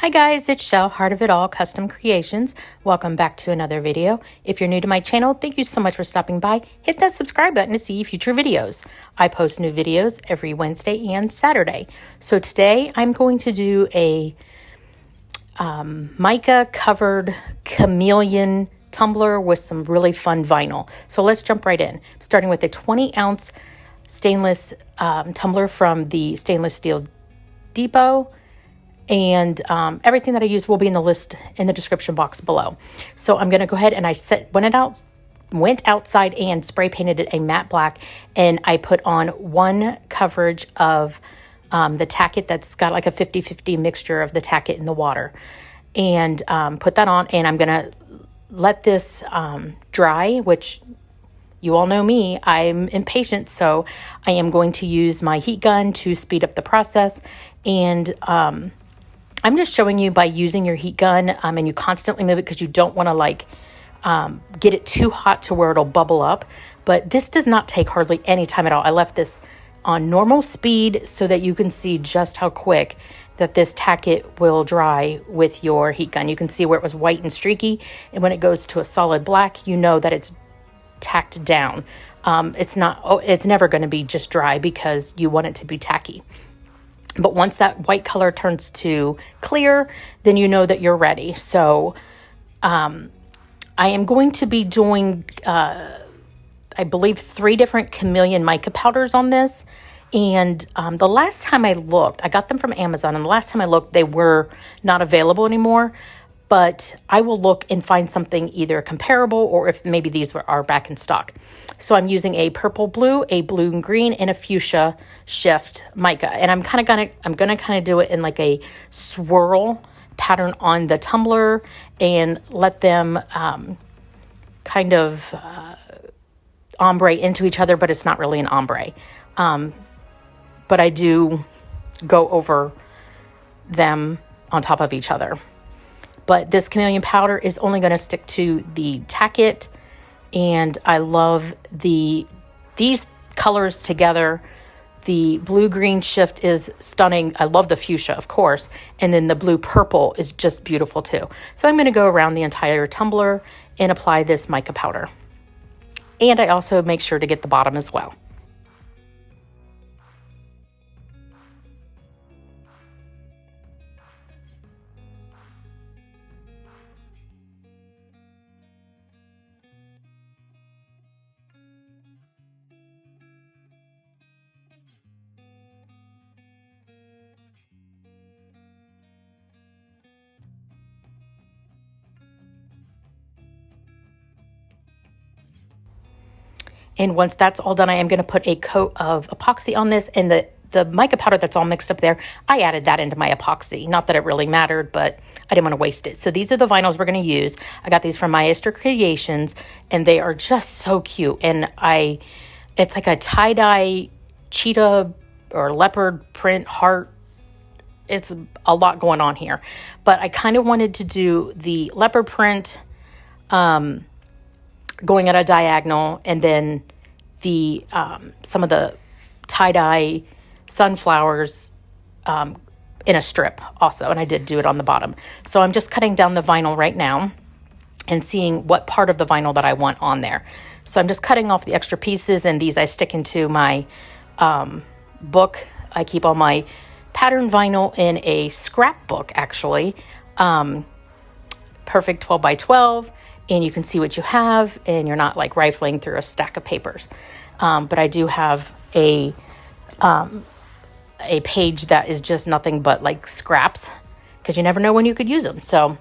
Hi guys, it's Shell, Heart of It All Custom Creations. Welcome back to another video. If you're new to my channel, thank you so much for stopping by. Hit that subscribe button to see future videos. I post new videos every Wednesday and Saturday. So today I'm going to do a mica covered chameleon tumbler with some really fun vinyl. So let's jump right in. Starting with a 20-ounce stainless tumbler from the Stainless Steel Depot. And everything that I use will be in the list in the description box below. So I'm going to go ahead and went outside and spray painted it a matte black. And I put on one coverage of the tacket that's got like a 50-50 mixture of the tacket and the water. And put that on, and I'm going to let this dry, which you all know me, I'm impatient. So I am going to use my heat gun to speed up the process. And I'm just showing you by using your heat gun, and you constantly move it because you don't want to get it too hot to where it'll bubble up. But this does not take hardly any time at all. I left this on normal speed so that you can see just how quick that this tacket will dry with your heat gun. You can see where it was white and streaky, and when it goes to a solid black, you know that it's tacked down. It's never going to be just dry because you want it to be tacky. But once that white color turns to clear, then you know that you're ready. So I am going to be doing, I believe, 3 different Chameleon Mica powders on this. And the last time I looked, I got them from Amazon. And the last time I looked, they were not available anymore. But I will look and find something either comparable or if maybe these are back in stock. So I'm using a purple blue, a blue and green, and a fuchsia shift mica. And I'm gonna do it in like a swirl pattern on the tumbler and let them kind of ombre into each other, but it's not really an ombre. But I do go over them on top of each other. But this chameleon powder is only going to stick to the tacket, and I love these colors together. The blue-green shift is stunning. I love the fuchsia, of course, and then the blue-purple is just beautiful too. So I'm going to go around the entire tumbler and apply this mica powder. And I also make sure to get the bottom as well. And once that's all done, I am going to put a coat of epoxy on this. And the mica powder that's all mixed up there, I added that into my epoxy. Not that it really mattered, but I didn't want to waste it. So these are the vinyls we're going to use. I got these from Maestra Creations, and they are just so cute. And it's like a tie-dye cheetah or leopard print heart. It's a lot going on here. But I kind of wanted to do the leopard print going at a diagonal, and then the some of the tie-dye sunflowers in a strip also, and I did do it on the bottom. So I'm just cutting down the vinyl right now and seeing what part of the vinyl that I want on there. So I'm just cutting off the extra pieces, and these I stick into my book. I keep all my pattern vinyl in a scrapbook, actually. Perfect 12 by 12. And you can see what you have, and you're not like rifling through a stack of papers. But I do have a page that is just nothing but like scraps, because you never know when you could use them. So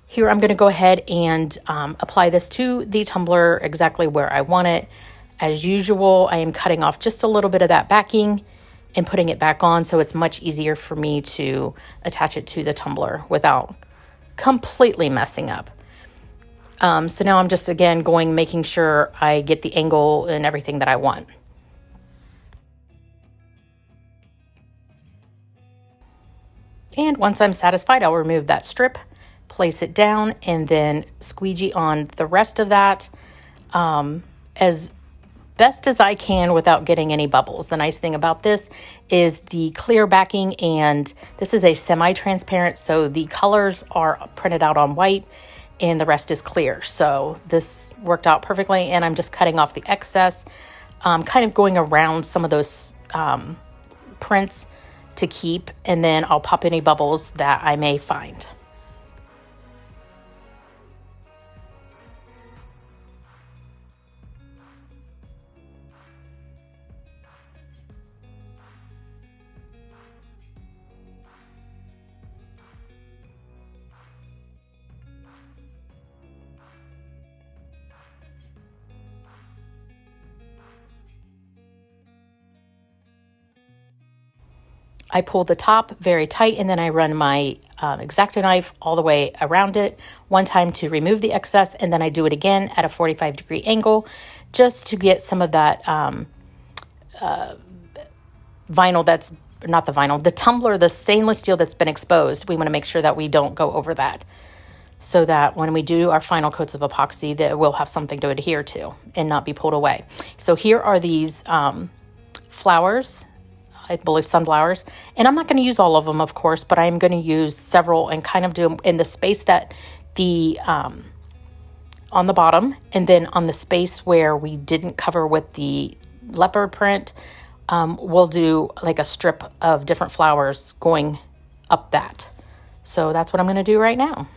here I'm going to go ahead and apply this to the tumbler exactly where I want it. As usual, I am cutting off just a little bit of that backing and putting it back on, so it's much easier for me to attach it to the tumbler without completely messing up. So now I'm just, again, making sure I get the angle and everything that I want. And once I'm satisfied, I'll remove that strip, place it down, and then squeegee on the rest of that as best as I can without getting any bubbles. The nice thing about this is the clear backing, and this is a semi-transparent, so the colors are printed out on white and the rest is clear. So this worked out perfectly, and I'm just cutting off the excess, kind of going around some of those prints to keep, and then I'll pop any bubbles that I may find. I pull the top very tight, and then I run my X-Acto knife all the way around it one time to remove the excess, and then I do it again at a 45-degree angle just to get some of that vinyl that's, not the vinyl, the tumbler, the stainless steel that's been exposed. We want to make sure that we don't go over that, so that when we do our final coats of epoxy, that we'll have something to adhere to and not be pulled away. So here are these flowers, I believe sunflowers, and I'm not going to use all of them, of course, but I'm going to use several and kind of do them in the space that the on the bottom, and then on the space where we didn't cover with the leopard print, we'll do like a strip of different flowers going up that. So that's what I'm going to do right now.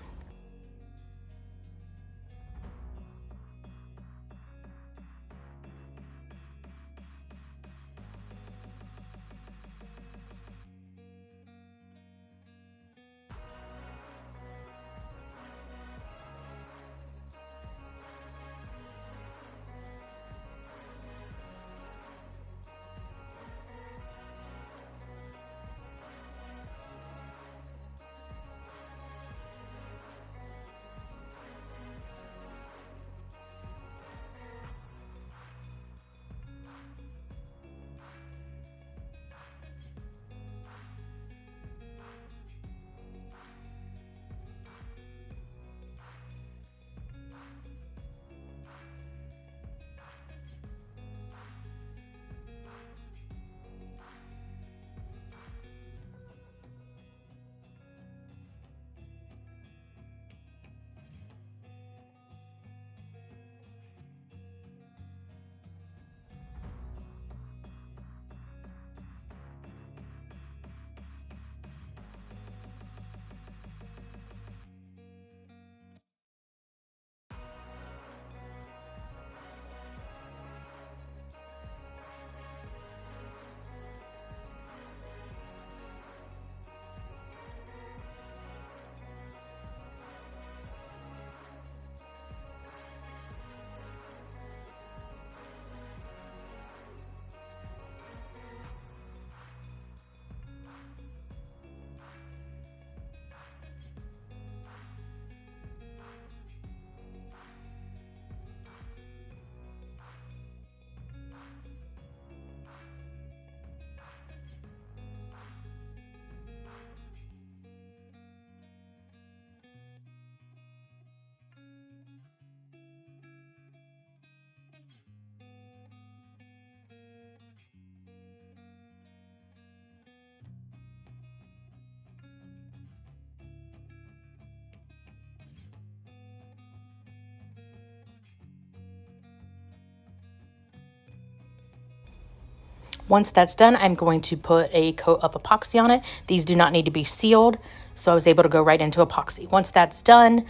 Once that's done, I'm going to put a coat of epoxy on it. These do not need to be sealed, so I was able to go right into epoxy. Once that's done,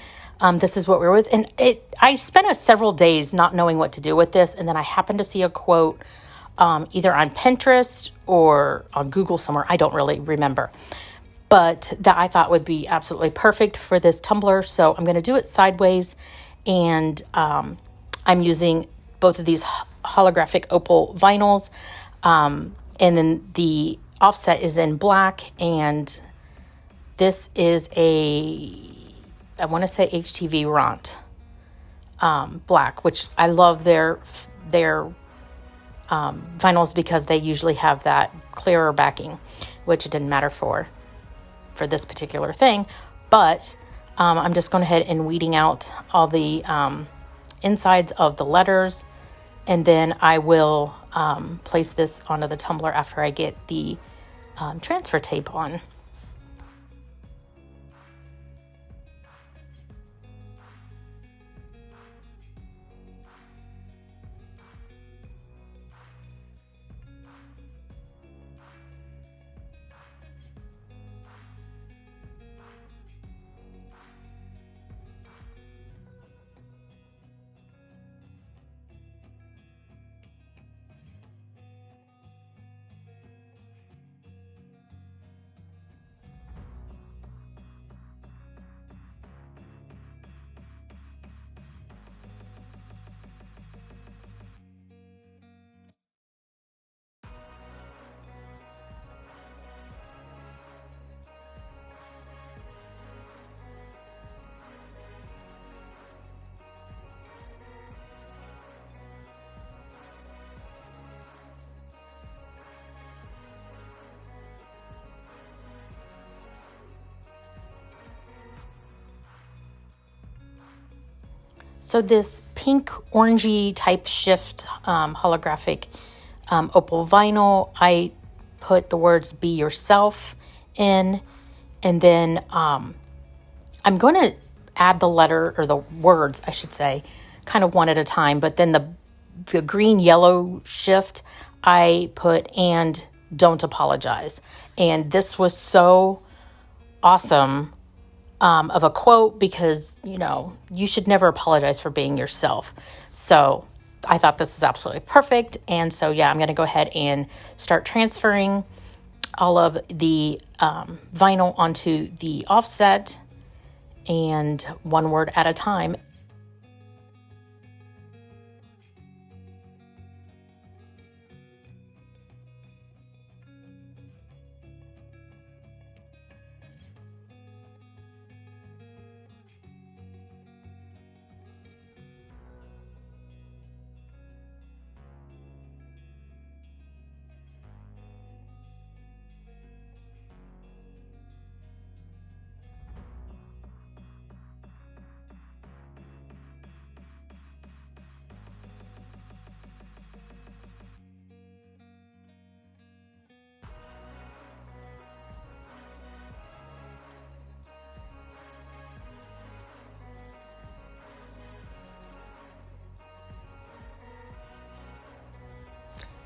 this is what we're with. And I spent several days not knowing what to do with this, and then I happened to see a quote either on Pinterest or on Google somewhere. I don't really remember. But that I thought would be absolutely perfect for this tumbler. So I'm going to do it sideways, and I'm using both of these holographic opal vinyls. And then the offset is in black, and this is I want to say HTV Ront black, which I love their vinyls because they usually have that clearer backing, which it didn't matter for this particular thing. But I'm just going ahead and weeding out all the insides of the letters And then I will place this onto the tumbler after I get the transfer tape on. So this pink orangey type shift holographic opal vinyl, I put the words "Be Yourself" in, and then I'm going to add the letter, or the words I should say, kind of one at a time. But then the green yellow shift, I put "and don't apologize." And this was so awesome of a quote, because, you know, you should never apologize for being yourself. So I thought this was absolutely perfect. And so, yeah, I'm going to go ahead and start transferring all of the vinyl onto the offset, and one word at a time.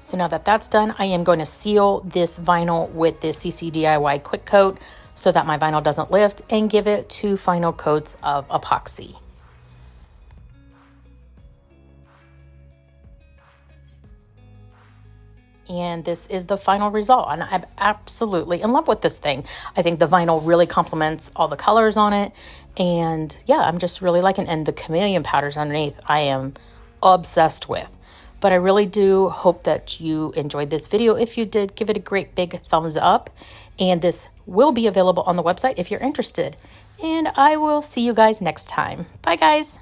So now that that's done, I am going to seal this vinyl with this Ccdiy quick coat so that my vinyl doesn't lift, and give it 2 final coats of epoxy. And this is the final result, and I'm absolutely in love with this thing. I think the vinyl really complements all the colors on it, and yeah, I'm just really liking it. And the chameleon powders underneath, I am obsessed with. But I really do hope that you enjoyed this video. If you did, give it a great big thumbs up, and this will be available on the website if you're interested. And I will see you guys next time. Bye, guys.